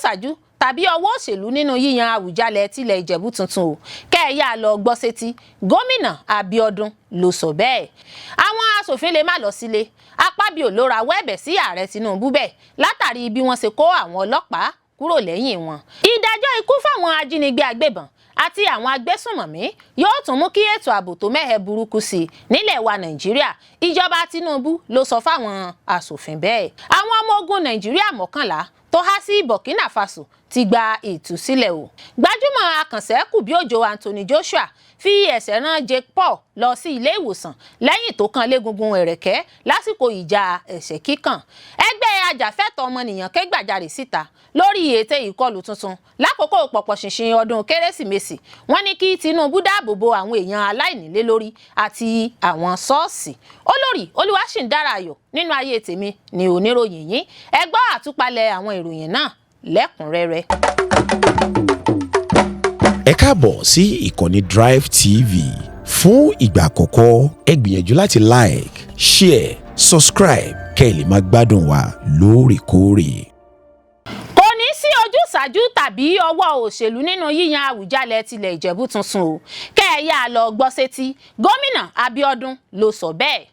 ojúsàájú tàbí ọwọ́ òṣèlú nínú yíyan Àwùjalẹ̀ tilẹ̀ Ìjẹ̀bú tuntun o kẹ́ẹ̀yà lọ gbọ́ sétí Gómìnà Abiodun ló sọ bẹ́ẹ̀. Àwọn aṣòfin lè má lọ sílé. Akpabio ló rawọ́ ẹ̀bẹ̀ sí Ààrẹ Tinubu bẹ́ẹ̀ látàrí bí wọ́n ṣe kó àwọn ọlọ́pàá kúrò lẹ́yìn wọn. Ìdájọ ikú fáwọn Ajinigbe-Agbebọn àti àwọn Agbesunmọmi yóò tún mú kí ètò ààbò tó Mehe Buruku Sii Nilewa Nàìjíríà. Ìjọba Tinubu ló sọ fáwọn aṣòfin bẹ́ẹ̀. Àwọn ọmọ ogun Nàìjíríà 11 tó há sí Burkina Faso ti gba ìtúsílẹ̀ o. Gbajúmọ̀ akànṣẹ́kù bí òjò Anthony Joshua fi ẹsẹ̀ rán Jake Paul lọ sí ilé ìwòsàn lẹ́yìn tó kan légungun ẹ̀rẹ̀kẹ́ lásìkò ìjà ẹ̀ṣẹ̀ kíkàn. Ẹgbẹ Ajafetọọmọniyan ké gbàjarè síta lórí ète ìkọlù tuntun lákòókò pọ̀pọ̀ṣìnṣìn ọdún Kérésìmesì. Wọ́n ní kí Tinubu dáàbò bo àwọn èèyàn alainile-lori àti àwọn ṣọ́ọ̀ṣì. Olórí Olúwaṣìndára-Ayọ̀ nínú ayé tèmi ni oníròyìn yín. Ẹ gbọ́ àtúpalẹ̀ àwọn ìròyìn náà lẹ́kùnrẹ́rẹ́. Ẹ káàbọ̀ sí ìkànnì Drive TV. Fún ìgbà àkọ́kọ́ ẹ gbìyànjú láti like, share, subscribe kẹ́ ẹ lè máa gbádùn wa lóòrèkóòrè. Kò ní sí ojúsàájú tàbí ọwọ́ òṣèlú nínú yíyan Àwùjalẹ̀ tilẹ̀ Ìjẹ̀bú tuntun o kẹ́ẹ̀yà lọ gbọ́ sétí Gómìnà Abiodun ló sọ bẹ́ẹ̀.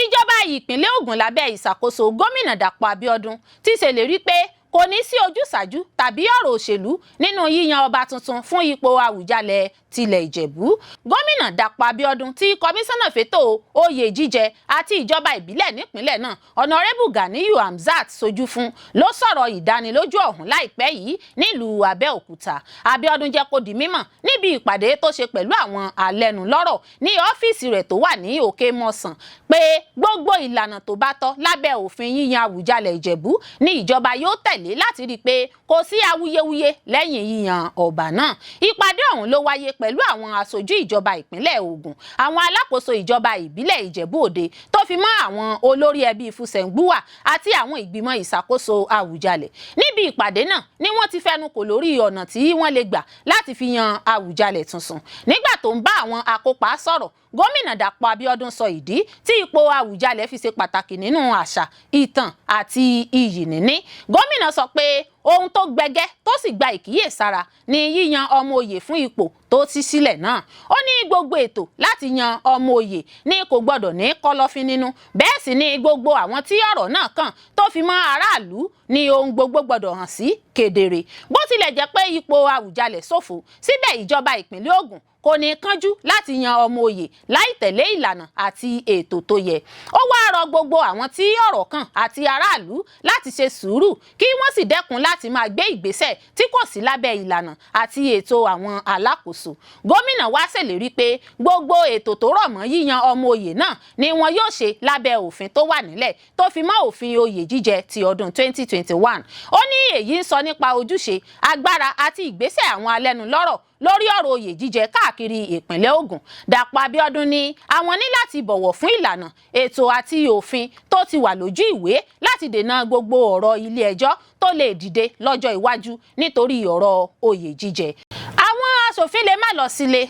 Ìjọba ìpínlẹ̀ Ògùn lábẹ́ ìṣàkóso Gómìnà Abiodun ti ṣèlérí pé kò ní sí ojúsàájú tàbí ọ̀rọ̀ òṣèlú nínú yíyan ọba tuntun fún ipò Àwùjalẹ̀ tilẹ̀ Ìjẹ̀bú. Gómìnà Abiodun tí kọmíṣánná fétò oyè jíjẹ àti ìjọba ìbílẹ̀ nípìnlẹ̀ náà Honorable Ganiyu Hamzat sojú fún ló sọ̀rọ̀ ìdánilójú ọ̀hún láìpẹ́ yìí nílùú Abẹ́òkúta. Abiodun jẹ́ kó di mímọ̀ níbi ìpàdé tó ṣe pẹ̀lú àwọn alẹ́nulọ́rọ̀ ní ọ́fíìsì rẹ̀ tó wà ní Òkè Mọ̀sán pé gbogbo ìlànà tó bá tọ́ lábẹ́ òfin yíyan Àwùjalẹ̀ Ìjẹ̀bú ní ìjọba yóò tẹ̀lé láti rí i pé kò sí awuyewuye lẹ́yìn yíyan ọba náà. Ìpàdé ọ̀hún ló wáyé pẹ̀lú àwọn aṣojú ìjọba ìpínlẹ̀ Ògùn, àwọn alákòóso ìjọba ìbílẹ̀ Ìjẹ̀bú Òde tó fi mọ́ àwọn olórí ẹbí Fúsẹ̀ngbúwà àti àwọn ìgbìmọ̀ ìṣàkóso Àwùjalẹ̀. Níbi ìpàdé náà ni wọ́n ti fẹnu kò lórí ọ̀nà tí wọ́n lè gbà láti fi yan Àwùjalẹ̀ tuntun. Nígbà tó ń bá àwọn akópa sọ̀rọ̀, Gómìnà Abiodun sọ ìdí tí ipò Àwùjalẹ̀ fi ṣe pàtàkì nínú àṣà, ìtàn àti iyì níní. Gómìnà sọ pé ohun tó gbẹgẹ́ tó sì gba ìkíyèsára ni yíyan ọmọ oyè fún ipò tó ti sílẹ̀ náà. Ó ní gbogbo ètò láti yan ọmọ oyè ní kò gbọdọ̀ ní kọ̀lọ̀fín nínú. Bẹ́ẹ̀ sì ni gbogbo àwọn tí ọ̀rọ̀ náà kàn tó fi mọ́ aráàlú ni ohun gbogbo gbọdọ̀ hàn sí kedere. Bó tilẹ̀ jẹ́ pé ipò Àwùjalẹ̀ ṣòfò, síbẹ̀ ìjọba ìpínlẹ̀ Ògùn kò ní kánjú láti yan ọmọ oyè láì tẹ̀lé ìlànà àti ètò tó yẹ. Ó wá rọ gbogbo àwọn tí ọ̀rọ̀ kàn àti aráàlú láti ṣe sùúrù kí wọ́n sì dẹ́kun láti máa gbé ìgbésẹ̀ tí kò sí lábẹ́ ìlànà àti ètò àwọn alákòóso. Gómìnà wá ṣèlérí pé gbogbo ètò tó rọ̀ mọ́ yíyan ọmọ oyè náà ni wọn yóò ṣe lábẹ́ òfin tó wà nílẹ̀ tó fi mọ́ òfin oyè jíjẹ ti ọdún 2021. Ó ní èyí ń sọ nípa ojúṣe, agbára àti ìgbésẹ̀ àwọn alẹ́nulọ́rọ̀ lórí ọ̀rọ̀ oyè jíjẹ káàkiri ìpínlẹ̀ Ògùn. Abiodun ní àwọn ní láti bọ̀wọ̀ fún ìlànà, ètò àti òfin tó ti wà lójú ìwé láti dènà gbogbo ọ̀rọ̀ ilé ẹjọ́ tó lè dìde lọ́jọ́ iwájú nítorí ọ̀rọ̀ oyè jíjẹ. Àwọn aṣòfin lè má lọ sílé.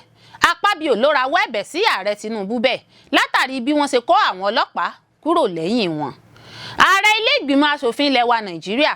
Akpabio ló rawọ́ ẹ̀bẹ̀ sí Ààrẹ Tinubu bẹ́ẹ̀ látàrí bí wọ́n ṣe kó àwọn ọlọ́pàá kúrò lẹ́yìn wọn. Ààrẹ ilé ìgbìmọ̀ aṣòfin ilẹ̀ wa Nàìjíríà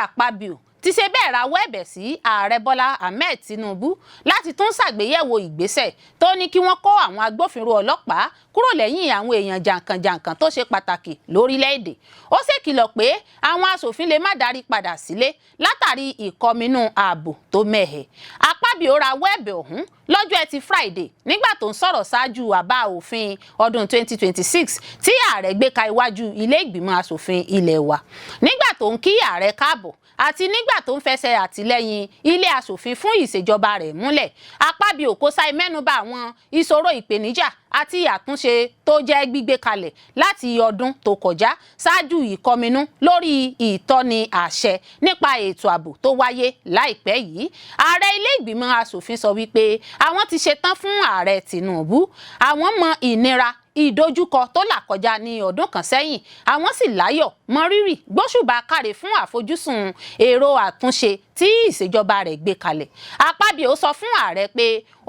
Akpabio ti ṣe bẹ́ẹ̀ rawọ́ ẹ̀bẹ̀ sí Ààrẹ Bọ́lá Ahmed Tinubu láti tún ṣàgbéyẹ̀wò ìgbésẹ̀ tó ní kí wọ́n kó àwọn agbófinró ọlọ́pàá kúrò lẹ́yìn àwọn èèyàn jàǹkànjàǹkàn tó ṣe pàtàkì lórílẹ̀‐èdè. Ó ṣèkìlọ̀ pé àwọn aṣòfin lè má darí padà sílé látàrí ìkọminú ààbò tó mẹhẹ. Akpabio rawọ́ ẹ̀bẹ̀ ọ̀hún lọ́jọ́ Ẹtì Friday nígbà tó ń sọ̀rọ̀ ṣáájú àbá òfin ọdún 2026 tí ààrẹ gbé ka iwájú ilé ìgbìmọ̀ aṣòfin ilé wa. Nígbà tó ń kí ààrẹ káàbọ̀ àti nígbà tó ń fẹsẹ̀ àtìlẹ́yìn ilé aṣòfin fún ìṣèjọba rẹ̀ múlẹ̀, Akpabio kò ṣàì mẹ́nubà àwọn ìṣòro, ìpèníjà àti àtúnṣe tó jẹ́ gbígbé kalẹ̀ láti ọdún tó kọjá ṣáájú ìkọminú lórí ìtọ́ni àṣẹ nípa ètò ààbò tó wáyé láìpẹ́ yìí. Ààrẹ ilé ìgbìmọ̀ aṣòfin sọ wípé àwọn ti ṣetán fún Ààrẹ Tinubu. Àwọn mọ ìnira, ìdojúkọ tó là kọjá ní ọdún kan sẹ́yìn. Àwọn sì láyọ̀ mọrírì gbóṣùbà káre fún àfojúsùn èrò àtúnṣe tí ìṣèjọba rẹ̀ gbé kalẹ̀. Akpabio sọ fún ààrẹ pé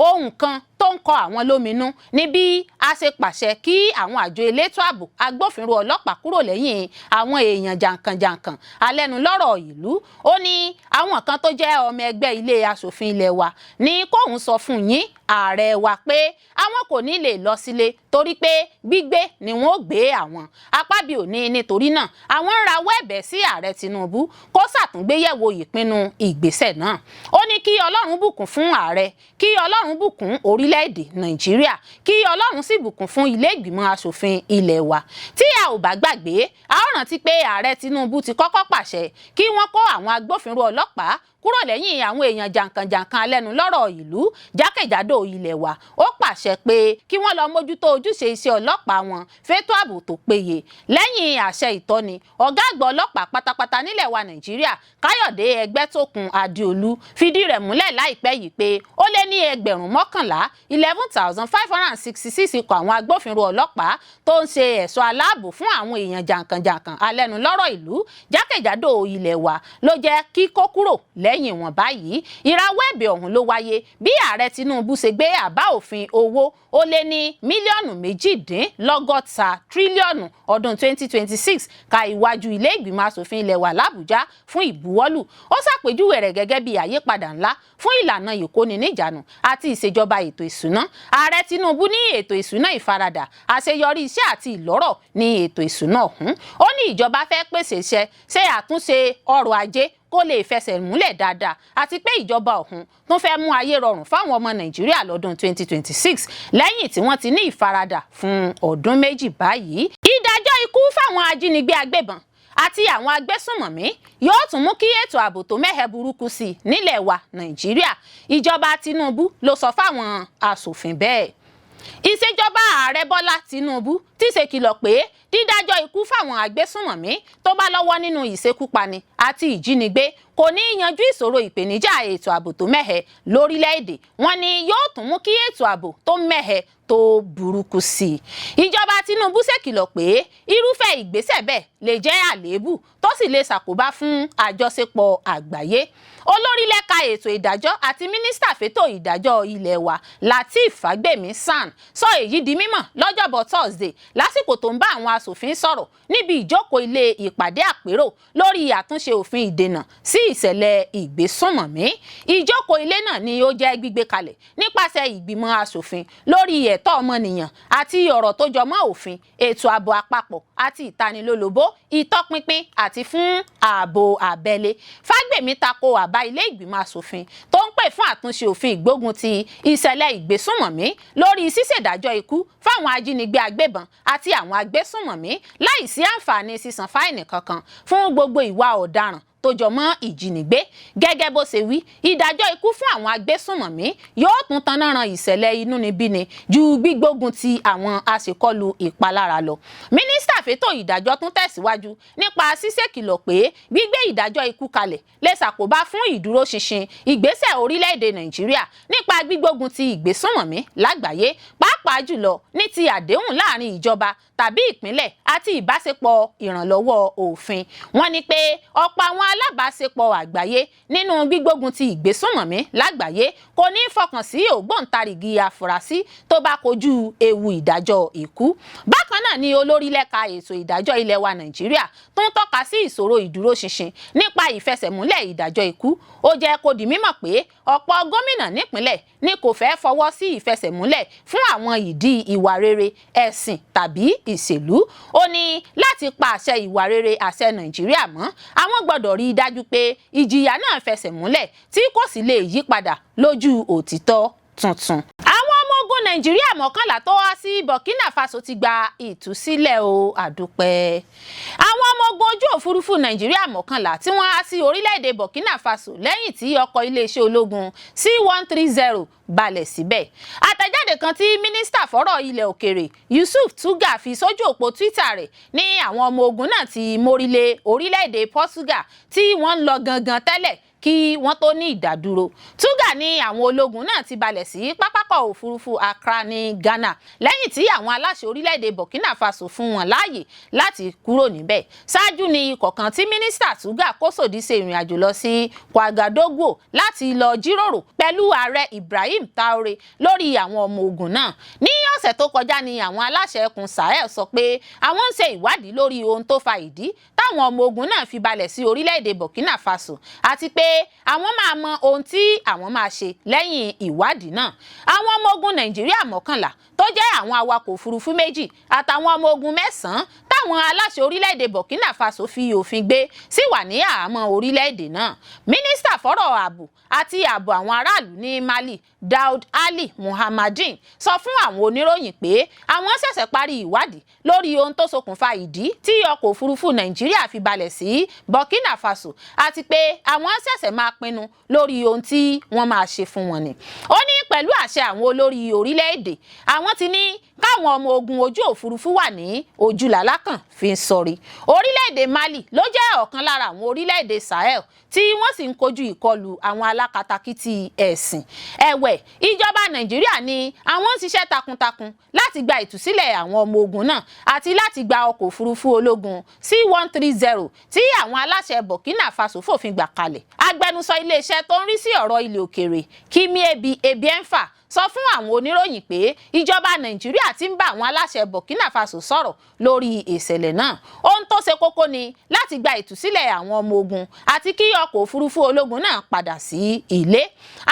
ohun kan tó ń kọ àwọn lóminú ní bí a ṣe pàṣẹ kí àwọn àjọ elétò ààbò agbófinró ọlọ́pàá kúrò lẹ́yìn àwọn èèyàn jàǹkànjàǹkàn alẹ́nulọ́rọ̀ ìlú. Ó ní àwọn kan tó jẹ́ ọmọ ẹgbẹ́ ilé aṣòfin ilé wa ní kóun sọ fún yín ààrẹ wa pé àwọn kò ní lè lọ sílé torí pé gbígbé ni wọn ó gbé àwọn. Akpabio ní nítorí náà àwọn ń rawọ́ ẹ̀bẹ̀ sí ààrẹ Tinubu kó ṣàtúngbéyẹ̀wò ìpinnu ìgbésẹ̀ náà. Ó ní kí Ọlọ́run bùkún fún ààrẹ, kí Ọlọ́run bùkún orílẹ̀-èdè Nàìjíríà, kí Ọlọ́run sì bùkún fún ilé ìgbìmọ̀ aṣòfin ilé wa. Tí a ò bá gbàgbé, a ó rántí pé ààrẹ Tinubu ti kọ́kọ́ pàṣẹ kí wọ́n kó àwọn agbófinró ọlọ́pàá kúrò lẹ́yìn àwọn èèyàn jàǹkànjàǹkàn alẹ́nulọ́rọ̀ ìlú jákèjádò ilẹ̀ wa. Ó pàṣẹ pé kí wọ́n lọ mójútó ojúṣe iṣẹ́ ọlọ́pàá wọn fétò ààbò tó péye. Lẹ́yìn àṣẹ ìtọ́ni, ọ̀gá àgbà ọlọ́pàá pátápátá nílẹ̀ wa Nàìjíríà Káyọ̀dé Ẹgbẹ́tókun Adéolú fìdí rẹ̀ múlẹ̀ láìpẹ́ yìí pé ó lé ní 11,566 ikọ̀ àwọn agbófinró ọlọ́pàá tó ń ṣe ẹ̀ṣọ́ aláàbò fún àwọn èèyàn jàǹkànjàǹkàn alẹ́nulọ́rọ̀ ìlú jákèjádò ilẹ̀ wa ló jẹ́ kíkó kúrò lẹ́yìn wọn báyìí. Ìrawọ́ ẹ̀bẹ̀ ọ̀hún ló wáyé bí ààrẹ Tinubu ṣe gbé àbá òfin owó ó lé ní mílíọ̀nù 62 tírílíọ̀nù ọdún 2026 ka ìwájú ilé ìgbìmọ̀ aṣòfin ilẹ̀ wa l'Àbújá fún ìbuwọ́lù. Ó ṣàpèjúwe rẹ̀ gẹ́gẹ́ bí àyípadà ńlá fún ìlànà ìkóni níjànú àti ìṣèjọba ètò ìṣúná. Ààrẹ Tinubu ní ètò ìṣúná ìfaradà, àṣeyọrí iṣẹ́ àti ìlọ́rọ̀ ní ètò ìṣúná ọ̀hún. Ó ní ìjọba fẹ́ pèsè iṣẹ́, ṣe àtúnṣe ọrọ̀ ajé kó lè fẹsẹ̀ múlẹ̀ dáadáa àti pé ìjọba ọ̀hún tún fẹ́ mú ayé rọrùn fáwọn ọmọ Nàìjíríà lọ́dún 2026 lẹ́yìn tí wọ́n ti ní ìfaradà fún ọdún méjì báyìí. Ìdájọ́ ikú fáwọn ajínigbé-agbébọn àti àwọn agbésùnmọ̀mí yóò tún mú kí ètò ààbò tó Mehe Buruku Sii Nilewa Nàìjíríà. Ìjọba Tinubu ló sọ fáwọn aṣòfin bẹ́ẹ̀. Ìṣèjọba ààrẹ Bọ́lá Tinubu ti ṣe kìlọ̀ pé dídájọ́ ikú fáwọn agbésùnmọ̀mí tó bá lọ́wọ́ nínú ìṣekúpani àti ìjínigbé kò ní yanjú ìṣòro ìpèníjà ètò ààbò tó mẹ́hẹ lórílẹ̀-èdè. Wọ́n ní yóò tún mú kí ètò ààbò tó mẹ́hẹ tó burúkú sí i. Ìjọba Tinubu ṣèkìlọ̀ pé irúfẹ́ ìgbésẹ̀ bẹ́ẹ̀ lè jẹ́ àléébù tó sì lè ṣàkóbá fún àjọṣepọ̀ àgbáyé. Olórí lẹ́ka ètò ìdájọ́ àti mínísítà fétò ìdájọ́ ilé wa Lateef Fagbemi San sọ èyí di mímọ̀ lọ́jọ́bọ̀ Thursday lásìkò tó ń bá àwọn aṣòfin sọ̀rọ̀ níbi ìjókòó ilé ìpàdé àpérò lórí àtúnṣe òfin ìdènà sí ìṣẹ̀lẹ̀ ìgbésùnmọ̀mí. Ìjókòó ilé náà ni ó jẹ́ gbígbé kalẹ̀ nípasẹ̀ ìgbìmọ̀ aṣòfin lórí ẹ̀tọ́ ọmọnìyàn àti ọ̀rọ̀ tó jọmọ́ òfin, ètò ààbò àpapọ̀ àti ìtanilólobó, ìtọpinpin àti fún ààbò abẹ́lé. Fagbemi tako àbá ilé ìgbìmọ̀ aṣòfin tó ń pè fún àtúnṣe òfin ìgbógun ti ìṣẹ̀lẹ̀ ìgbésùnmọ̀mí lórí ṣíṣèdájọ́ ikú fáwọn ajínigbé-agbébọn àti àwọn agbésùnmọ̀mí láìsí àǹfààní sísan fáìnì kankan fún gbogbo ìwà ọ̀daràn tó jọ mọ́ ìjínigbé. Gẹ́gẹ́ bó ṣe wí, ìdájọ́ ikú fún àwọn agbésùnmọ̀mí yóò tún taná ran ìṣẹ̀lẹ̀ inúnibíni ju gbígbógun ti àwọn aṣèkọlù ìpalára lọ. Mínísítà fétò ìdájọ́ tún tẹ̀síwájú nípa ṣíṣèkìlọ̀ pé gbígbé ìdájọ́ ikú kalẹ̀ lè ṣàkóbá fún ìdúróṣinṣin ìgbésẹ̀ orílẹ̀-èdè Nàìjíríà nípa gbígbógun ti ìgbésùnmọ̀mí lágbàáyé, pàápàá jùlọ ní ti àdéhùn láàrin ìjọba tàbí ìpínlẹ̀ àti ìbáṣepọ̀ ìrànlọ́wọ́ òfin. Wọ́n ní pé ọ̀pọ̀ àwọn alábàáṣepọ̀ àgbáyé nínú gbígbógun ti ìgbésùnmọ̀mí lágbàáyé kò ní fọkàn sí ògbóǹtarìgì afurasí tó bá kojú ewu ìdájọ́ ikú. Bákan náà ni olórí lẹ́ka ètò ìdájọ́ ilẹ̀ wa Nàìjíríà tó ń tọ́ka sí ìṣòro ìdúróṣinṣin nípa ìfẹsẹ̀múlẹ̀ ìdájọ́ ikú. Ó jẹ́ kó di mímọ̀ pé ọ̀pọ̀ gómìnà nípìnlẹ̀ ni kò fẹ́ fọwọ́ sí ìfẹsẹ̀múlẹ̀ fún àwọn ìdí ìwà rere, ẹ̀sìn tàbí ìṣèlú. Ó ní láti pa àṣẹ ìwà rere àṣẹ Nàìjíríà mọ́, àwọn gbọ́dọ̀ rí i dájú pé ìjìyà náà fẹsẹ̀ múlẹ̀ tí kò sì lè yí padà lójú òtítọ́ tuntun. Àwọn ọmọ ogun Nàìjíríà 11 tó wá sí Burkina Faso ti gba ìtúsílẹ̀ o, àdúpẹ́. Àwọn ọmọ ogun ojú òfurufú Nàìjíríà 11 tí wọ́n há sí orílẹ̀-èdè Burkina Faso lẹ́yìn tí ọkọ̀ iléeṣẹ́ ológun C-130 balẹ̀ síbẹ̀. Àtẹ̀jáde kan tí mínísítà fọ́rọ̀ ilẹ̀ òkèrè Yusuf Tuga fi sójú òpó Twitter rẹ̀ ní àwọn ọmọ ogun náà ti mórílé orílẹ̀-èdè Portugal tí wọ́n ń lọ gangan tẹ́lẹ̀ kí wọ́n tó ní ìdádúró. Túgà ní àwọn ológun náà ti balẹ̀ sí pápákọ̀ òfurufú Accra ní Ghana lẹ́yìn tí àwọn aláṣẹ orílẹ̀-èdè Burkina Faso fún wọn láàyè láti kúrò níbẹ̀. Ṣáájú ni ikọ̀ kan tí mínísítà Túgà kó sòdí ṣe ìrìn àjò lọ sí Ouagadougou láti lọ jíròrò pẹ̀lú ààrẹ Ibrahim Traoré lórí àwọn ọmọ ogun náà. Ní ọ̀sẹ̀ tó kọjá ni àwọn aláṣẹ ẹkùn Sahel sọ pé àwọn ń ṣe ìwádìí lórí ohun tó fa ìdí táwọn ọmọ ogun náà fi balẹ̀ sí orílẹ̀-èdè Burkina Faso àti pé àwọn máa mọ ohun tí àwọn máa ṣe lẹ́yìn ìwádìí náà. Àwọn ọmọ ogun Nàìjíríà 11 tó jẹ́ àwọn awakọ̀ òfurufú 2 àtàwọn ọmọ ogun 9 táwọn aláṣẹ orílẹ̀-èdè Burkina Faso fi òfin gbé sì wà ní àhámọ́ orílẹ̀-èdè náà. Mínísítà fọ́rọ̀ ààbò àti ààbò àwọn aráàlú ní Mali, Daoud Ali Muhammadin, sọ fún àwọn oníròyìn pé àwọn ṣẹ̀ṣẹ̀ parí ìwádìí lórí ohun tó ṣokùnfà ìdí tí ọkọ̀ òfurufú Nàìjíríà fi balẹ̀ sí Burkina Faso àti pé àwọn ṣẹ̀ṣẹ̀ máa pinnu lórí ohun tí wọ́n máa ṣe fún wọn ni. Ó ní pẹ̀lú àṣẹ àwọn olórí orílẹ̀-èdè, àwọn ti ní káwọn ọmọ ogun ojú òfurufú wà ní ojúlàlá kan fi ń sọrí. Orílẹ̀-èdè Mali ló jẹ́ ọ̀kan lára àwọn orílẹ̀-èdè Sahel tí wọ́n sì ń kojú ìkọlù àwọn alákatakítí ẹ̀sìn. Ẹ̀wẹ̀, ìjọba Nàìjíríà ní àwọn ń ṣiṣẹ́ takuntakun láti gba ìtúsílẹ̀ àwọn ọmọ ogun náà àti láti gba ọkọ̀ òfurufú ológun C-130 tí àwọn aláṣẹ Burkina Faso fòfin gbà kalẹ̀. Agbẹnusọ iléeṣẹ́ tó ń rí sí ọ̀rọ̀ ilẹ̀ òkèèrè Mehe Buruku sọ fún àwọn oníròyìn pé ìjọba Nàìjíríà ti ń bá àwọn aláṣẹ Burkina Faso sọ̀rọ̀ lórí ìṣẹ̀lẹ̀ náà. Ohun tó ṣe kókó ni láti gba ìtúsílẹ̀ àwọn ọmọ ogun àti kí ọkọ̀ òfurufú ológun náà padà sí ilé.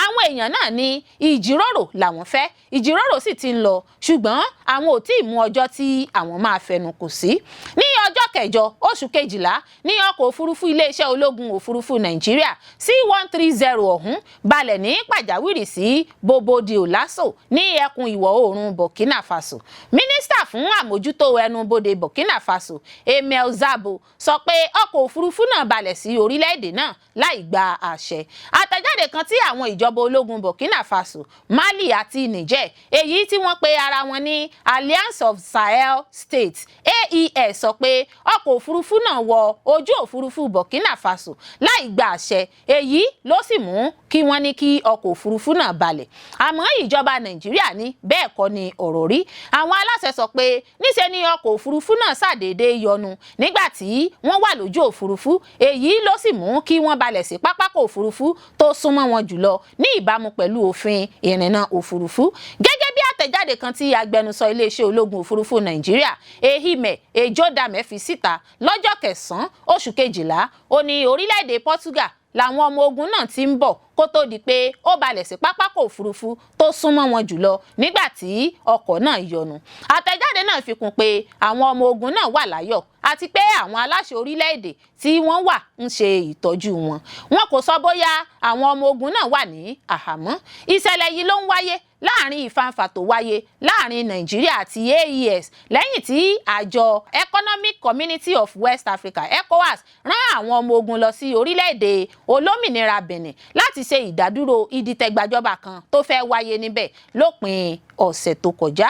Àwọn èèyàn náà ní ìjíròrò làwọn fẹ́, ìjíròrò sì ti ń lọ, ṣùgbọ́n àwọn ò tí ì mú ọjọ́ tí àwọn máa fẹnu kò sí. Ní ọjọ́ 8 oṣù kejìlá ní ọkọ̀ òfurufú iléeṣẹ́ ológun òfurufú Nàìjíríà C-130 ọ̀hún balẹ̀ ní pàjáwìrì sí Bobo-Dioulasso Lasso ní ẹkùn ìwọ̀ oòrùn Burkina Faso. Mínísítà fún àmójútó ẹnubodè Burkina Faso Emel Zabo sọ pé ọkọ̀ òfurufú náà balẹ̀ sí orílẹ̀-èdè náà láì gba àṣẹ. Àtẹ̀jáde kan tí àwọn ìjọba ológun Burkina Faso, Mali àti Niger, èyí tí wọ́n pe ara wọn ní Alliance of Sahel States AES, sọ pé ọkọ̀ òfurufú náà wọ ojú òfurufú Burkina Faso láì gba àṣẹ, èyí ló sì mú kí wọ́n ní kí ọkọ̀ òfurufú náà balẹ̀. Àmọ́ ìjọba Nàìjíríà ní bẹ́ẹ̀ kọ́ ni ọ̀rọ̀ rí. Àwọn aláṣẹ sọ pé níṣe ni ọkọ̀ òfurufú náà ṣàdédé yọnu nígbà tí wọ́n wà lójú òfurufú, èyí ló sì mú kí wọ́n balẹ̀ sí pápákọ̀ òfurufú tó súnmọ́ wọn jùlọ ní ìbámu pẹ̀lú òfin ìrìnnà òfurufú. Gẹ́gẹ́ bí àtẹ̀jáde kan tí agbẹnusọ iléeṣẹ́ ológun òfurufú Nàìjíríà Ehime Ejodame fi síta lọ́jọ́ 9 oṣù kejìlá, ó ní orílẹ̀-èdè Portugal làwọn ọmọ ogun náà ti ń bọ̀ kó tó di pé ó balẹ̀ sí pápákọ̀ òfurufú tó súnmọ́ wọn jùlọ nígbà tí ọkọ̀ náà yọnu. Àtẹ̀jáde náà fi kún pé àwọn ọmọ ogun náà wà láyọ̀ àti pé àwọn aláṣẹ orílẹ̀-èdè tí wọ́n wà ń ṣe ìtọ́jú wọn. Wọn kò sọ bóyá àwọn ọmọ ogun náà wà ní àhámọ́. Ìṣẹ̀lẹ̀ yìí ló ń wáyé láàrin ìfàǹfà tó wáyé láàrin Nàìjíríà àti AES lẹ́yìn tí àjọ Economic Community of West Africa ECOWAS rán àwọn ọmọ ogun lọ sí orílẹ̀-èdè olómìnira Benin láti ṣe ìdádúró ìdìtẹ̀gbàjọba kan tó fẹ́ wáyé níbẹ̀ lópin ọ̀sẹ̀ tó kọjá.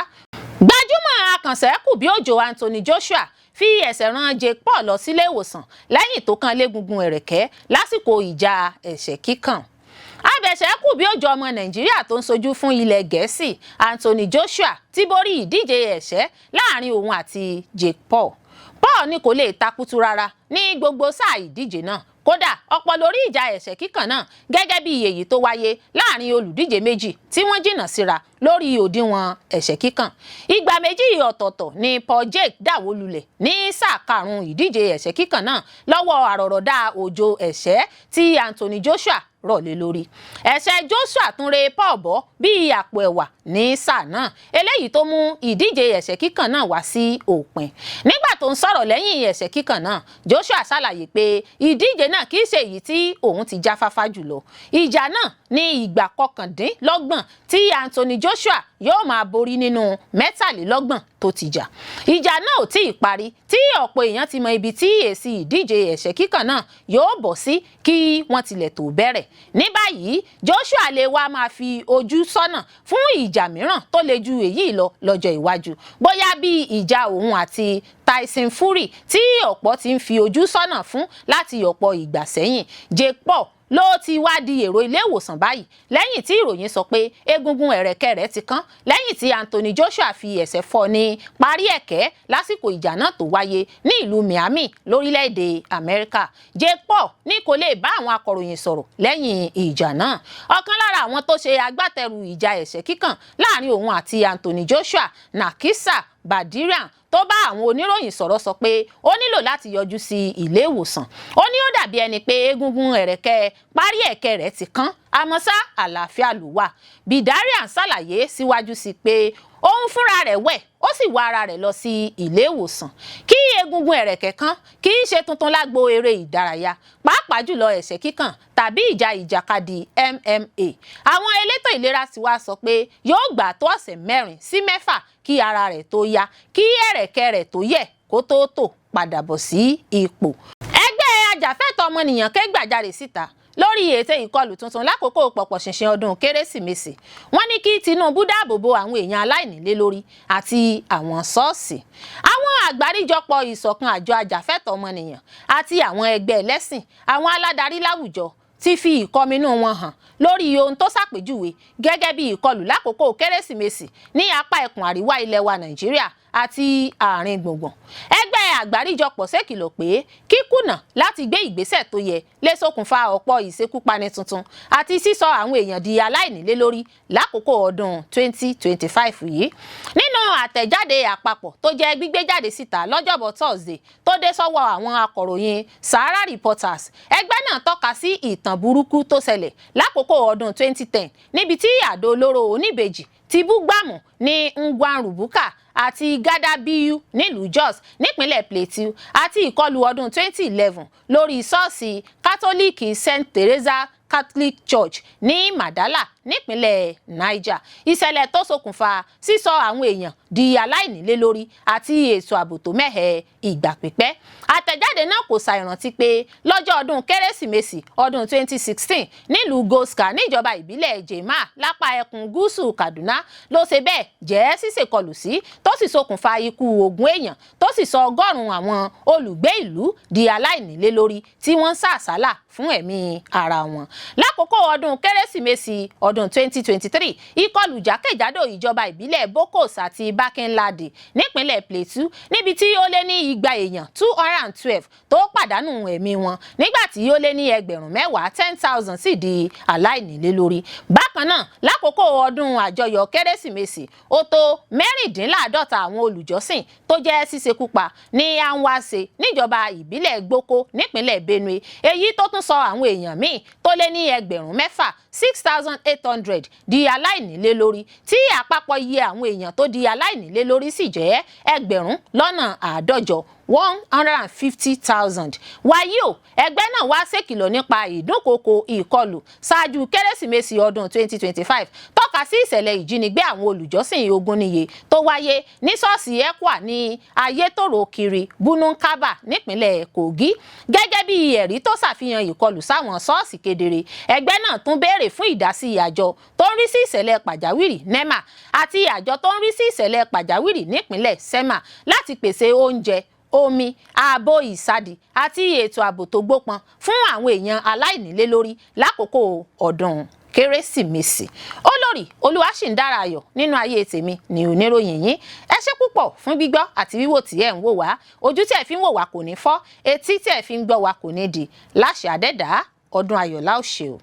Gbajúmọ̀ akànṣẹ́kù bí òjò Anthony Joshua fi ẹsẹ̀ rán Jake Paul lọ sílé ìwòsàn lẹ́yìn tó kan légungun ẹ̀rẹ̀kẹ́ lásìkò ìjà ẹ̀ṣẹ́ kíkàn. Abẹ̀ṣẹ́kù bí òjò ọmọ Nàìjíríà tó ń sojú fún ilẹ̀ Gẹ̀ẹ́sì Anthony Joshua ti borí ìdíje ẹ̀ṣẹ́ láàrin òun àti Jake Paul. Paul ní kò lè takutu rárá ní gbogbo sáà ìdíje náà. Kódà ọ̀pọ̀ lórí ìjà ẹ̀ṣẹ́ kíkàn náà gẹ́gẹ́ bí èyí tó wáyé láàrin olùdíje méjì tí wọ́n jìnnà síra lórí òdiwọ̀n ẹ̀ṣẹ́ kíkàn. Ìgbà méjì ọ̀tọ̀ọ̀tọ̀ ni Paul Jake dáwó lulẹ̀ ní sáà karùn-ún ìdíje ẹ̀ṣẹ́ kíkàn náà lọ́wọ́ àrọ̀rọ̀dá òjò ẹ̀ṣẹ́ tí Anthony Joshua rọ̀ lé lórí. Ẹ̀ṣẹ́ Joshua tún ré Paul bọ́ bí àpò ẹ̀wà ní sáà náà, eléyìí tó mú ìdíje ẹ̀ṣẹ́ kíkàn náà wá sí òpin. Nígbà tó ń sọ̀rọ̀ lẹ́yìn ẹ̀ṣẹ́ kíkàn náà, Joshua ṣàlàyé pé ìdíje náà kì í ṣe èyí tí òun ti jáfáfá jùlọ. Ìjà náà ní ìgbà 29 tí Anthony Joshua yóò máa borí nínú 23 tó ti jà. Ìjà náà ò tí ì parí tí ọ̀pọ̀ èèyàn ti mọ ibi tí èsì ìdíje ẹ̀ṣẹ́ kíkàn náà yóò bọ̀ sí kí wọ́n tilẹ̀ tó bẹ̀rẹ̀. Ní báyìí Joshua lè wá máa fi ojú sọ́nà fún ìjà mìíràn tó le ju èyí lọ lọ́jọ́ iwájú, bóyá bí ìjà òun àti Tyson Fury tí ọ̀pọ̀ ti ń fi ojú sọ́nà fún láti ọ̀pọ̀ ìgbà sẹ́yìn. Jake Paul ló ti wá di èrò ilé ìwòsàn báyìí lẹ́yìn tí ìròyìn sọ pé egungun ẹ̀rẹ̀kẹ́ rẹ̀ ti kán lẹ́yìn tí Anthony Joshua fi ẹsẹ̀ fọ́ ní parí ẹ̀kẹ́ lásìkò ìjà náà tó wáyé ní ìlú Miami lórílẹ̀‐èdè Amẹ́ríkà. Jake Paul ní kò lè bá àwọn akọ̀ròyìn sọ̀rọ̀ lẹ́yìn ìjà náà. Ọ̀kan lára àwọn tó ṣe agbátẹrù ìjà ẹ̀ṣẹ́ kíkàn láàrin òun àti Anthony Joshua, Nakisa Badirian, tó bá àwọn oníròyìn sọ̀rọ̀ sọ pé ó nílò láti yọjú sí ilé ìwòsàn. Ó ní ó dàbí ẹni pé egungun ẹ̀rẹ̀kẹ́ parí ẹ̀kẹ́ rẹ̀ ti kán, àmọ́ ṣá àlàáfíà ló wà. Badirian ṣàlàyé síwájú sí pé òun fúnra rẹ̀ wẹ̀ ó sì wá ara rẹ̀ lọ sí ilé ìwòsàn. Kí egungun ẹ̀rẹ̀kẹ́ kán kì í ṣe tuntun lágbo eré ìdárayá, pàápàá jùlọ ẹ̀ṣẹ́ kíkàn tàbí ìjàkadì MMA. Àwọn elétò ìlera sì wá sọ pé yóò gbà tó ọ̀sẹ̀ 4 sí 6 kí ara rẹ̀ tó yá, kí ẹ̀rẹ̀kẹ́ rẹ̀ tó yẹ̀ kó tó tò padà bọ̀ sí ipò. Ẹgbẹ́ Ajafetọọmọniyan ké gbàjarè síta lórí ète ìkọlù tuntun lákòókò pọ̀pọ̀ ṣìnṣìn ọdún Kérésìmesì. Wọ́n ní kí Tinubu dáàbò bo àwọn èèyàn aláìnílélórí àti àwọn ṣọ́ọ̀ṣì. Àwọn àgbáríjọpọ̀ ìṣọ̀kan àjọ Ajafetọọmọniyan àti àwọn ẹgbẹ́ ẹlẹ́sìn, àwọn aládarí láwùjọ ti fi ìkọminú wọn hàn lórí ohun tó ṣàpèjúwe gẹ́gẹ́ bí ìkọlù lákòókò Kérésìmesì ní apá ẹkùn àríwá ilẹ̀ wa Nàìjíríà àti àárín gbùngbùn. Ẹgbẹ́ àgbáríjọpọ̀ ṣèkìlọ̀ pé kíkùnà láti gbé ìgbésẹ̀ tó yẹ lè ṣokùnfà ọ̀pọ̀ ìṣekúpani tuntun àti sísọ àwọn èèyàn di aláìnílélórí lákòókò ọdún 2025 yìí. Nínú àtẹ̀jáde àpapọ̀ tó jẹ́ gbígbé jáde síta lọ́jọ́bọ̀ Thursday tó dé sọ́wọ́ àwọn akọ̀ròyìn Sahara Reporters, ẹgbẹ́ náà tọ́ka sí ìtàn burúkú tó ṣẹlẹ̀ lákòókò ọdún 2010 níbi tí àdó olóró oníbejì ti bú gbàmù ní Ngwanrubuka àti Gadabiyu nílùú Jos nípínlẹ̀ Plateau àti ìkọlù ọdún 2011 lórí ṣọ́ọ̀ṣì Kátólíìkì St. Teresa Catholic Church ní Madala nípínlẹ̀ Niger. Ìṣẹ̀lẹ̀ tó ṣokùnfà sísọ àwọn èèyàn di aláìnílélórí àti ètò ààbò tó mẹhẹ ìgbà pípẹ́. Àtẹ̀jáde náà kò ṣàìrántí pé lọ́jọ́ ọdún Kérésìmesì ọdún 2016 nílùú Goska níjọba ìbílẹ̀ Jema lápá ẹkùn gúúsù Kaduna ló ṣe bẹ́ẹ̀ jẹ́ ṣíṣèkọlù sí tó sì ṣokùnfà ikú ogún èèyàn tó sì sọ ọgọ́rùn-ún àwọn olùgbé ìlú di aláìnílélórí tí wọ́n ń sàsálà fún ẹ̀mí ara wọn. Lákòókò ọdún Kérésìmesì ọdún 2023, ìkọlù jákèjádò ìjọba ìbílẹ̀ Bokos àti Bakenladi nípínlẹ̀ Plateau níbi tí ó lé ní 200 èèyàn 212 tó pàdánù ẹ̀mí wọn nígbà tí ó lé ní ẹgbẹ̀rún 10,000 10,000 sì di aláìnílélórí. Bákan náà, lákòókò ọdún àjọyọ̀ Kérésìmesì, ó tó 54 àwọn olùjọ́sìn tó jẹ́ ṣíṣekúpa ní Anwase níjọba ìbílẹ̀ Gboko nípínlẹ̀ Benue, èyí tó tún sọ àwọn èèyàn míì tó lé ní ẹgbẹ̀rún 6 6,800 di aláìnílélórí, tí àpapọ̀ iye àwọn èèyàn tó di aláìnílélórí sì jẹ́ ẹgbẹ̀rún lọ́nà 150 150,000. Wàyí o, ẹgbẹ́ náà wá ṣèkìlọ̀ nípa ìdúnkokò ìkọlù ṣáájú Kérésìmesì ọdún 2025 tọ́ka sí ìṣẹ̀lẹ̀ ìjínigbé àwọn olùjọ́sìn ogún níye tó wáyé ní ṣọ́ọ̀ṣì Ekwa ní Ayétòrò Kiri Bununkaba nípínlẹ̀ Kogi. Gẹ́gẹ́ bí ẹ̀rí tó ṣàfihàn ìkọlù sáwọn ṣọ́ọ̀ṣì kedere, ẹgbẹ́ náà tún béèrè fún ìdásí àjọ tó ń rí sí ìṣẹ̀lẹ̀ pàjáwìrì NEMA àti àjọ tó ń rí sí ìṣẹ̀lẹ̀ pàjáwìrì nípínlẹ̀ SEMA láti pèsè oúnjẹ, omi, ààbò ìsádi àti ètò ààbò tó gbópọn fún àwọn èèyàn aláìnílélórí lákòókò ọdún Kérésìmesì. Olórí Olúwaṣìndára-Ayọ̀ nínú ayé tèmi ni oníròyìn yín. Ẹ ṣé púpọ̀ fún gbígbọ́ àti wíwò tí ẹ̀ ń wò wá. Ojú tí ẹ̀ fi ń wò wá kò ní fọ́, etí tí ẹ̀ fi ń gbọ́ wá kò ní di. Láṣẹ Adẹ́dàá, ọdún ayọ̀ la ó ṣe o.